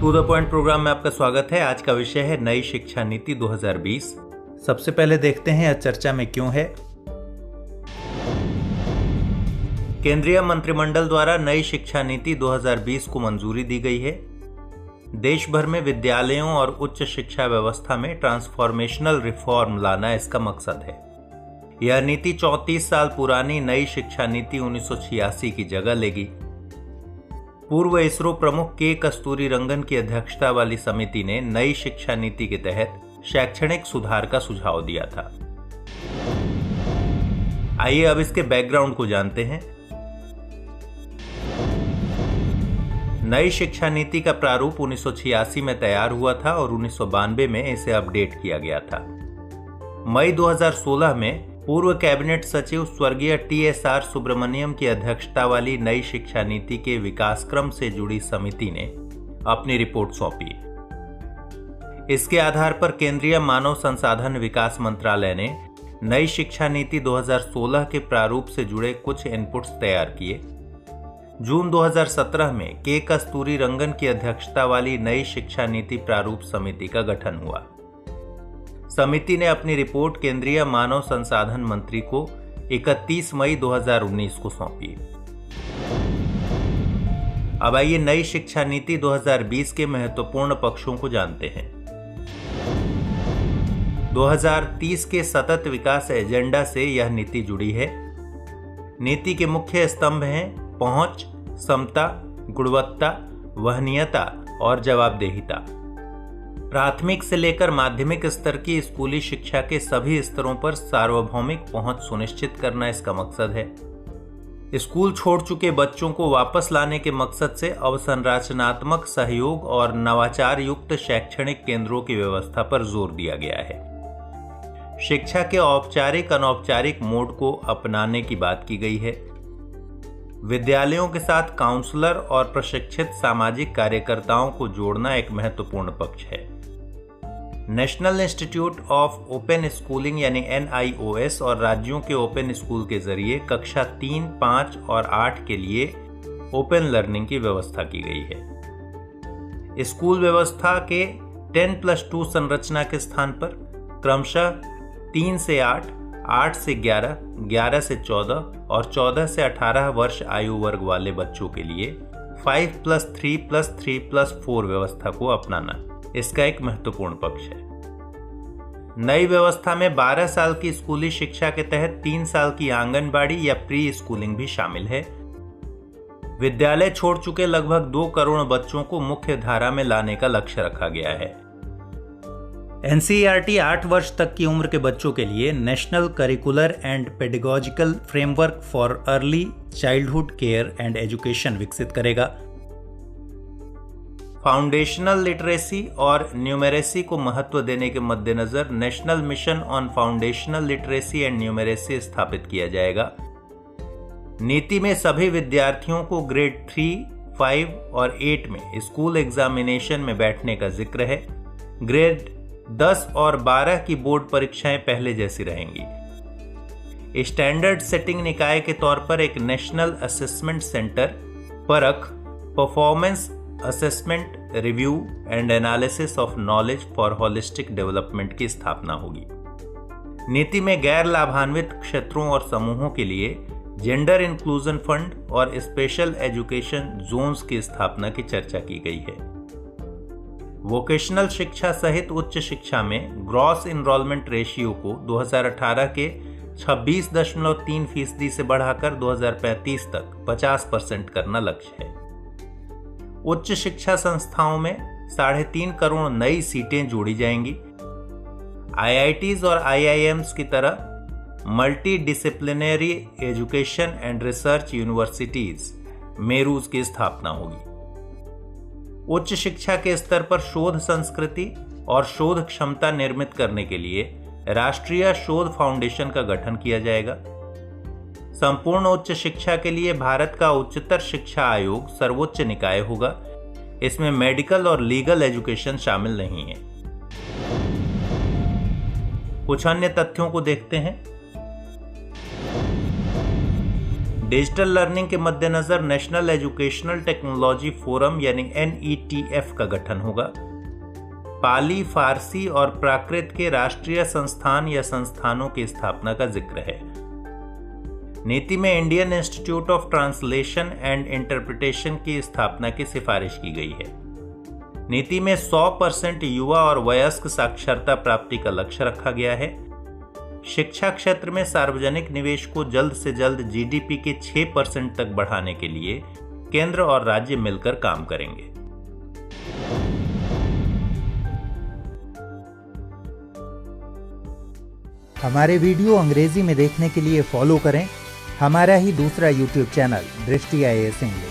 To the point programme में आपका स्वागत है। आज का विषय है नई शिक्षा नीति 2020। सबसे पहले देखते हैं यह चर्चा में क्यों है। केंद्रीय मंत्रिमंडल द्वारा नई शिक्षा नीति 2020 को मंजूरी दी गई है। देश भर में विद्यालयों और उच्च शिक्षा व्यवस्था में ट्रांसफॉर्मेशनल रिफॉर्म लाना इसका मकसद है। यह नीति 34 साल पुरानी नई शिक्षा नीति 1986 की जगह लेगी। पूर्व इसरो प्रमुख के कस्तूरीरंगन की अध्यक्षता वाली समिति ने नई शिक्षा नीति के तहत शैक्षणिक सुधार का सुझाव दिया था। आइए अब इसके बैकग्राउंड को जानते हैं। नई शिक्षा नीति का प्रारूप 1986 में तैयार हुआ था और 1992 में इसे अपडेट किया गया था। मई 2016 में पूर्व कैबिनेट सचिव स्वर्गीय TSR सुब्रमण्यम की अध्यक्षता वाली नई शिक्षा नीति के विकास क्रम से जुड़ी समिति ने अपनी रिपोर्ट सौंपी। इसके आधार पर केंद्रीय मानव संसाधन विकास मंत्रालय ने नई शिक्षा नीति 2016 के प्रारूप से जुड़े कुछ इनपुट्स तैयार किए। जून 2017 में के कस्तूरीरंगन की अध्यक्षता वाली नई शिक्षा नीति प्रारूप समिति का गठन हुआ। समिति ने अपनी रिपोर्ट केंद्रीय मानव संसाधन मंत्री को 31 मई 2019 को सौंपी। अब आइए नई शिक्षा नीति 2020 के महत्वपूर्ण पक्षों को जानते हैं। 2030 के सतत विकास एजेंडा से यह नीति जुड़ी है। नीति के मुख्य स्तंभ हैं पहुंच, समता, गुणवत्ता, वहनीयता और जवाबदेहिता। प्राथमिक से लेकर माध्यमिक स्तर की स्कूली शिक्षा के सभी स्तरों पर सार्वभौमिक पहुंच सुनिश्चित करना इसका मकसद है। स्कूल छोड़ चुके बच्चों को वापस लाने के मकसद से अवसंरचनात्मक सहयोग और नवाचार युक्त शैक्षणिक केंद्रों की व्यवस्था पर जोर दिया गया है। शिक्षा के औपचारिक अनौपचारिक मोड को अपनाने की बात की गई है। विद्यालयों के साथ काउंसलर और प्रशिक्षित सामाजिक कार्यकर्ताओं को जोड़ना एक महत्वपूर्ण पक्ष है। National institute of open schooling यानी NIOS और राज्यों के ओपन स्कूल के जरिए कक्षा 3, 5 और 8 के लिए ओपन लर्निंग की व्यवस्था की गई है। स्कूल व्यवस्था के 10+2 संरचना के स्थान पर क्रमशः 3 से 8, 8 से 11, 11 से 14 और 14 से 18 वर्ष आयु वर्ग वाले बच्चों के लिए 5+3+3+4 व्यवस्था को अपनाना इसका एक महत्वपूर्ण पक्ष है। नई व्यवस्था में 12 साल की स्कूली शिक्षा के तहत 3 साल की आंगनबाड़ी या प्री स्कूलिंग भी शामिल है। विद्यालय छोड़ चुके लगभग 2 करोड़ बच्चों को मुख्य धारा में लाने का लक्ष्य रखा गया है। NCERT 8 वर्ष तक की उम्र के बच्चों के लिए national curricular and pedagogical framework for early childhood care and education विकसित करेगा। फाउंडेशनल लिटरेसी और न्यूमेरेसी को महत्व देने के मद्देनजर national mission on foundational literacy and numeracy स्थापित किया जाएगा। नीति में सभी विद्यार्थियों को ग्रेड 3, 5 और 8 में स्कूल एग्जामिनेशन में बैठने का जिक्र है। ग्रेड 10 और 12 की बोर्ड परीक्षाएं पहले जैसी रहेंगी। स्टैंडर्ड सेटिंग निकाय के तौर पर एक नेशनल असेसमेंट सेंटर परख, performance assessment, review and analysis of knowledge for holistic development की स्थापना होगी। नीति में गैर लाभान्वित क्षेत्रों और समूहों के लिए जेंडर इंक्लूजन फंड और स्पेशल एजुकेशन जोन्स की स्थापना की चर्चा की गई है। वोकेशनल शिक्षा सहित उच्च शिक्षा में ग्रॉस इनरोलमेंट रेशियो को 2018 के 26.3% से बढ़ाकर 2035 तक 50% करना लक्ष्य है। उच्च शिक्षा संस्थाओं में 3.5 करोड़ नई सीटें जोड़ी जाएंगी। IITs और IIMs की तरह multi disciplinary education and research universities MERUs की स्थापना होगी। उच्च शिक्षा के स्तर पर शोध संस्कृति और शोध क्षमता निर्मित करने के लिए राष्ट्रीय शोध फाउंडेशन का गठन किया जाएगा। संपूर्ण उच्च शिक्षा के लिए भारत का उच्चतर शिक्षा आयोग सर्वोच्च निकाय होगा। इसमें मेडिकल और लीगल एजुकेशन शामिल नहीं है। कुछ अन्य तथ्यों को देखते हैं। डिजिटल लर्निंग के मद्देनजर नेशनल एजुकेशनल टेक्नोलॉजी फोरम यानी NETF का गठन होगा। पाली, फारसी और प्राकृत के राष्ट्रीय संस्थान या संस्थानों की स्थापना का जिक्र है। नीति में Indian institute of translation and interpretation की स्थापना की सिफारिश की गई है। नीति में 100% युवा और वयस्क साक्षरता प्राप्ति का लक्ष्य रखा गया है। शिक्षा क्षेत्र में सार्वजनिक निवेश को जल्द से जल्द GDP के 6% तक बढ़ाने के लिए केंद्र और राज्य मिलकर काम करेंगे। हमारे वीडियो अंग्रेजी में देखने के लिए फॉलो करें हमारा ही दूसरा YouTube चैनल दृष्टि IAS इंग्लिश।